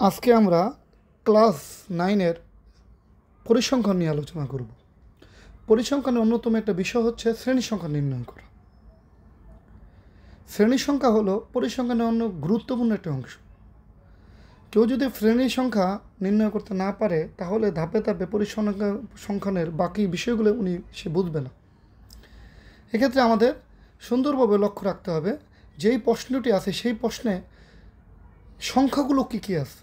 আজকে আমরা ক্লাস 9-এর পরিসংখ্যান নিয়ে আলোচনা করব। পরিসংখ্যানের অন্যতম একটা বিষয় হচ্ছে শ্রেণী সংখ্যা নির্ণয় করা। শ্রেণী সংখ্যা হলো পরিসংখ্যানের অন্য গুরুত্বপূর্ণ একটা অংশ। কেউ যদি শ্রেণী সংখ্যা নির্ণয় করতে না পারে তাহলে ধাপে ধাপে পরিসংখ্যানের বাকি বিষয়গুলো সে বুঝবে না। এক্ষেত্রে আমাদের সুন্দরভাবে লক্ষ্য রাখতে হবে যেই প্রশ্নটি আছে সেই প্রশ্নে সংখ্যাগুলো কী কী আছে।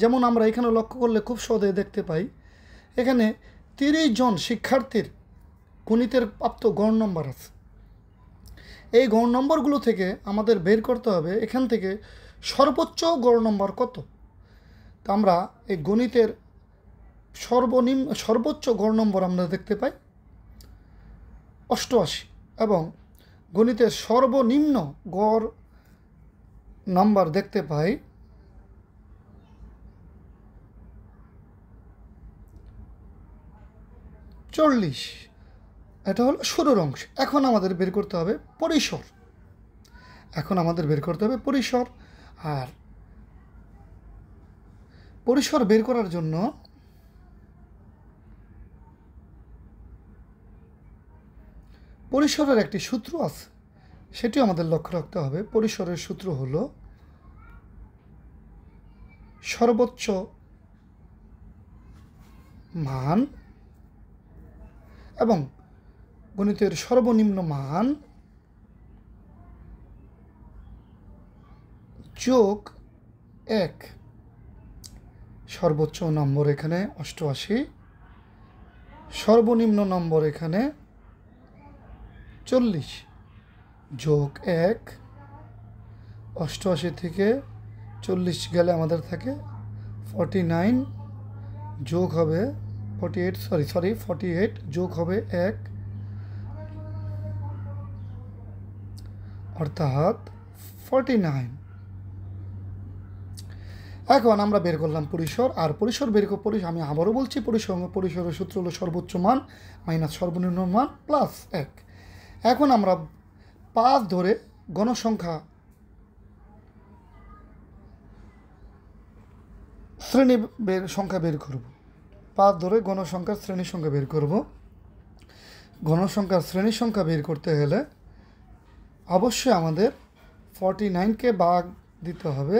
যেমন আমরা এখানে লক্ষ্য করলে খুব সহজে দেখতে পাই এখানে 30 জন শিক্ষার্থীর গণিতের প্রাপ্ত গড় নম্বর আছে। এই গড় নম্বরগুলো থেকে আমাদের বের করতে হবে এখান থেকে সর্বোচ্চ গড় নম্বর কত। তা আমরা এই গণিতের সর্বোচ্চ গড় নম্বর আমরা দেখতে পাই 88 এবং গণিতের সর্বনিম্ন গড় নাম্বার দেখতে পাই 40। এটা হলো শুরুর অংশ। এখন আমাদের বের করতে হবে পরিসর। আর পরিসর বের করার জন্য পরিসরের একটি সূত্র আছে, সেটি আমাদের লক্ষ্য রাখতে হবে। পরিসরের সূত্র হলো সর্বোচ্চ মান এবং গণিতের সর্বনিম্ন মান যোগ 1। সর্বোচ্চ নম্বর এখানে 88, সর্বনিম্ন নম্বর এখানে 40 যোগ 1। 88 থেকে 40 গেলে আমাদের থাকে 49 যোগ হবে 48 যোগ হবে 1 অর্থাৎ 49। এখন আমরা বের করলাম পরিসর। আর পরিসর আমি আবারও বলছি পরিসরের সূত্র হলো সর্বোচ্চ মান মাইনাস সর্বনিম্ন মান প্লাস 1। এখন আমরা 5 ধরে গণসংখ্যা শ্রেণী সংখ্যা বের করব। 5 ধরে গণসংখ্যার শ্রেণী সংখ্যা বের করব। গণসংখ্যার শ্রেণী সংখ্যা বের করতে গেলে অবশ্যই আমাদের 49কে ভাগ দিতে হবে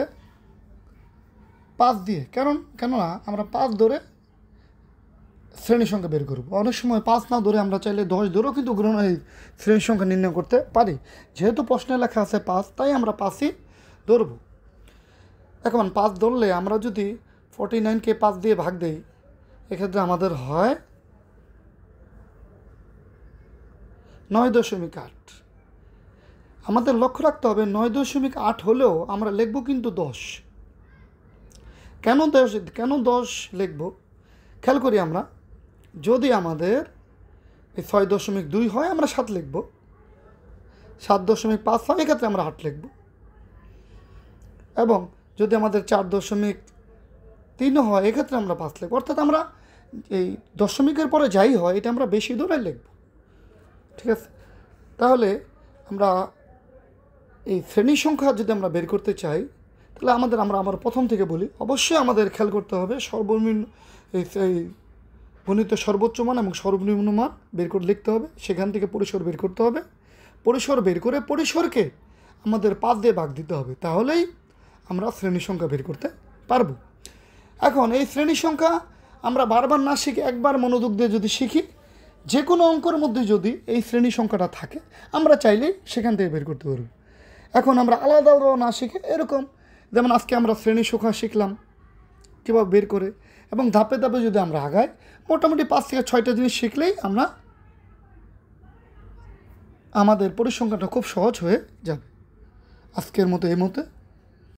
5 দিয়ে। কেননা আমরা 5 ধরে শ্রেণী সংখ্যা বের করব। অনেক সময় 5 না ধরে আমরা চাইলে 10 ধরেও কিন্তু এই শ্রেণী সংখ্যা নির্ণয় করতে পারি। যেহেতু প্রশ্নে লেখা আছে 5, তাই আমরা 5ই ধরব। এখন 5 ধরলে আমরা যদি 49কে 5 দিয়ে ভাগ দিই এক্ষেত্রে আমাদের হয় 9.8। আমাদের লক্ষ্য রাখতে হবে 9.8 হলেও আমরা লিখব কিন্তু 10। কেন 10 লিখব খেয়াল করি আমরা। যদি আমাদের 6.2 হয় আমরা 7 লিখব, 7.5 হয় এক্ষেত্রে আমরা 8 লিখব, এবং যদি আমাদের 4.3 হয় এক্ষেত্রে আমরা 5 লিখব। অর্থাৎ আমরা এই দশমিকের পরে যাই হয় এটা আমরা বেশি ধরে লিখব। ঠিক আছে, তাহলে আমরা এই শ্রেণী সংখ্যা যদি আমরা বের করতে চাই তাহলে আমরা প্রথম থেকে বলি। অবশ্যই আমাদের খেয়াল করতে হবে সর্বনিম্ন এই গণিতের সর্বোচ্চ মান এবং সর্বনিম্ন মান বের করে লিখতে হবে। সেখান থেকে পরিসর বের করতে হবে। পরিসর বের করে পরিসরকে আমাদের 5 দিয়ে ভাগ দিতে হবে, তাহলেই আমরা শ্রেণী সংখ্যা বের করতে পারব। এখন এই শ্রেণী সংখ্যা আমরা বারবার না শিখে একবার মনোযোগ দিয়ে যদি শিখি, যে কোনো অঙ্কের মধ্যে যদি এই শ্রেণী সংখ্যাটা থাকে আমরা চাইলেই সেখান থেকে বের করতে পারব। এখন আমরা আলাদা আলাদা না শিখে এরকম, যেমন আজকে আমরা শ্রেণী সংখ্যা শিখলাম কীভাবে বের করে, এবং ধাপে ধাপে যদি আমরা আগাই মোটামুটি 5 থেকে 6টা জিনিস শিখলেই আমাদের পরিসংখ্যানটা খুব সহজ হয়ে যাবে। আজকের মতো এই মতে